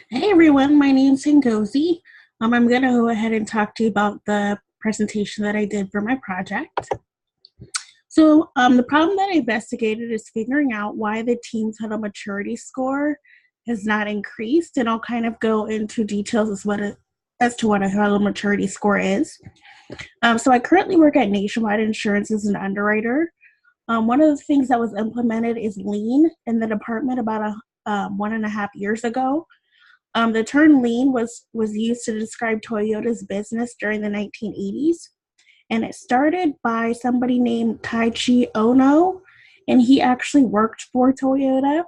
Hey everyone, my name's Ngozi. I'm going to go ahead and talk to you about the presentation that I did for my project. The problem that I investigated is figuring out why the team's Huddle Maturity score has not increased, and I'll kind of go into details as to what a Huddle Maturity score is. So I currently work at Nationwide Insurance as an underwriter. One of the things that was implemented is Lean in the department about 1.5 years ago. The term lean was used to describe Toyota's business during the 1980s, and it started by somebody named Taichi Ono, and he actually worked for Toyota.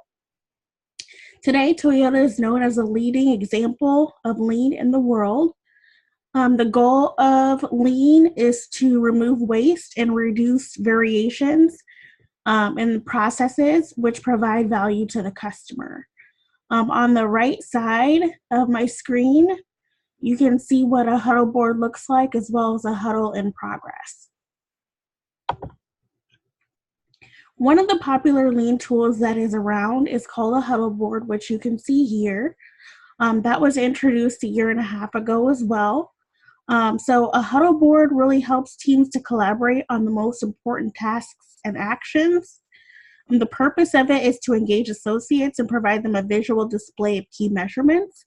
Today, Toyota is known as a leading example of lean in the world. The goal of lean is to remove waste and reduce variations in the processes which provide value to the customer. On the right side of my screen, you can see what a huddle board looks like as well as a huddle in progress. One of the popular lean tools that is around is called a huddle board, which you can see here. That was introduced 1.5 years ago as well. So a huddle board really helps teams to collaborate on the most important tasks and actions. And the purpose of it is to engage associates and provide them a visual display of key measurements.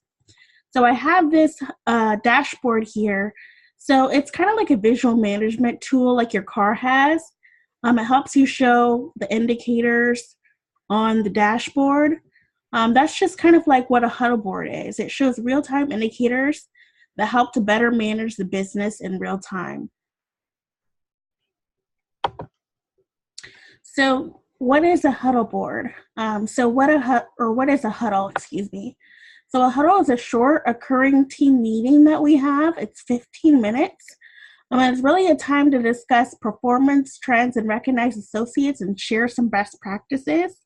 So I have this dashboard here. So it's kind of like a visual management tool like your car has. It helps you show the indicators on the dashboard. That's just kind of like what a huddle board is. It shows real-time indicators that help to better manage the business in real time. So what is a huddle board? What is a huddle, excuse me. So a huddle is a short occurring team meeting that we have. It's 15 minutes. And it's really a time to discuss performance trends and recognize associates and share some best practices.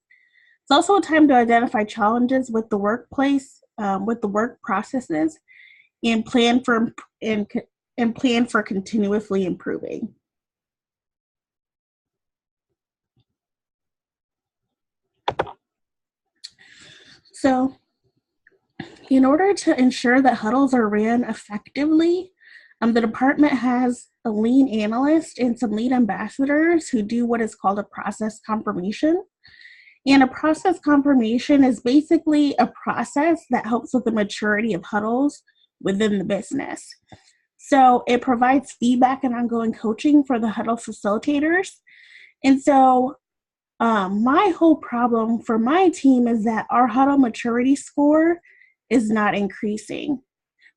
It's also a time to identify challenges with the workplace, with the work processes, and plan for continuously improving. So in order to ensure that huddles are ran effectively, the department has a lean analyst and some lean ambassadors who do what is called a process confirmation. And a process confirmation is basically a process that helps with the maturity of huddles within the business. So it provides feedback and ongoing coaching for the huddle facilitators. And so my whole problem for my team is that our huddle maturity score is not increasing.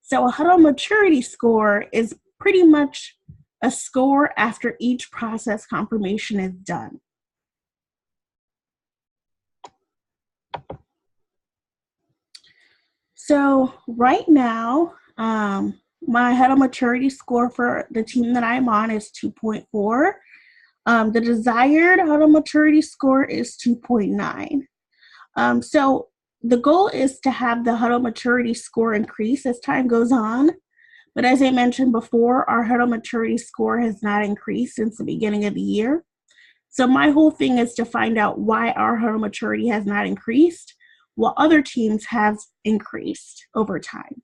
So a huddle maturity score is pretty much a score after each process confirmation is done. So right now, my huddle maturity score for the team that I'm on is 2.4. The desired huddle maturity score is 2.9. So the goal is to have the huddle maturity score increase as time goes on. But as I mentioned before, our huddle maturity score has not increased since the beginning of the year. So my whole thing is to find out why our huddle maturity has not increased while other teams have increased over time.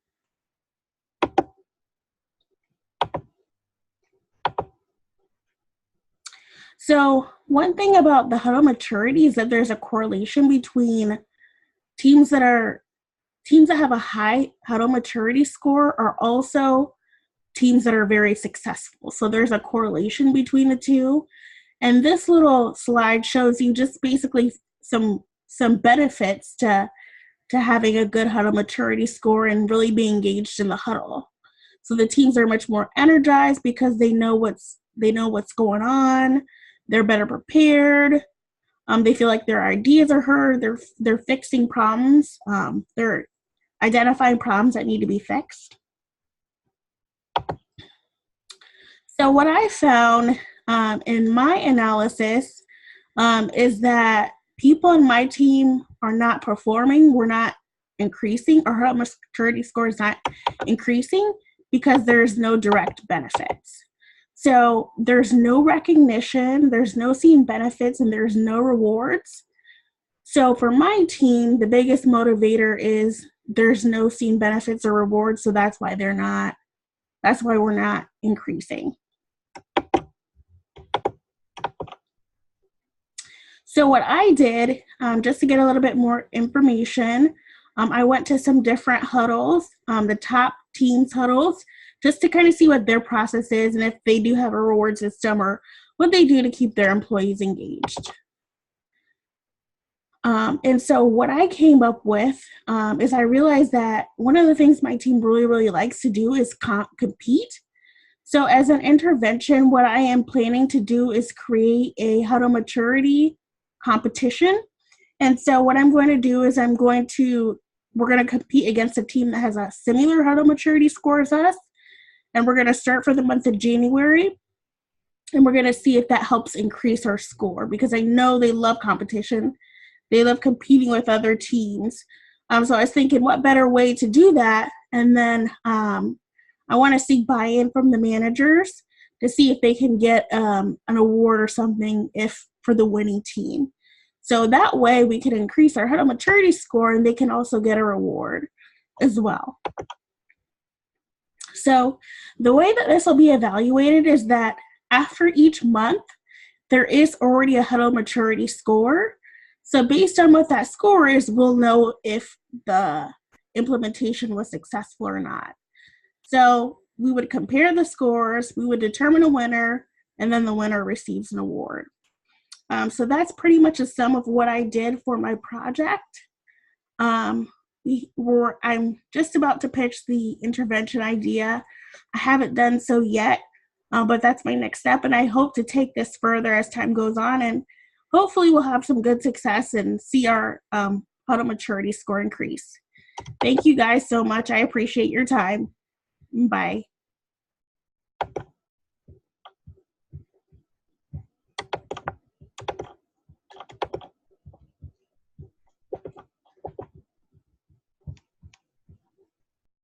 So one thing about the huddle maturity is that there's a correlation between teams that have a high huddle maturity score are also teams that are very successful. So there's a correlation between the two. And this little slide shows you just basically some benefits to having a good huddle maturity score and really being engaged in the huddle. So the teams are much more energized because they know what's going on. They're better prepared. They feel like their ideas are heard. They're fixing problems. They're identifying problems that need to be fixed. So what I found in my analysis is that people in my team are not performing. We're not increasing. Our huddle maturity score is not increasing because there's no direct benefits. So there's no recognition, there's no seeing benefits, and there's no rewards. So for my team, the biggest motivator is there's no seen benefits or rewards, so that's why we're not increasing. So what I did, just to get a little bit more information, I went to some different huddles, the top teams huddles, just to kind of see what their process is and if they do have a reward system or what they do to keep their employees engaged. And so what I came up with is I realized that one of the things my team really, really likes to do is compete. So as an intervention, what I am planning to do is create a Huddle Maturity competition. And so what I'm going to do is we're going to compete against a team that has a similar Huddle Maturity score as us. And we're going to start for the month of January. And we're going to see if that helps increase our score, because I know they love competition. They love competing with other teams. So I was thinking, what better way to do that? And then I want to seek buy-in from the managers to see if they can get an award or something for the winning team. So that way we can increase our Huddle Maturity score and they can also get a reward as well. So the way that this will be evaluated is that after each month, there is already a Huddle Maturity score. So based on what that score is, we'll know if the implementation was successful or not. So we would compare the scores, we would determine a winner, and then the winner receives an award. So that's pretty much a sum of what I did for my project. I'm just about to pitch the intervention idea. I haven't done so yet, but that's my next step, and I hope to take this further as time goes on, and hopefully we'll have some good success and see our Huddle Maturity score increase. Thank you guys so much. I appreciate your time. Bye.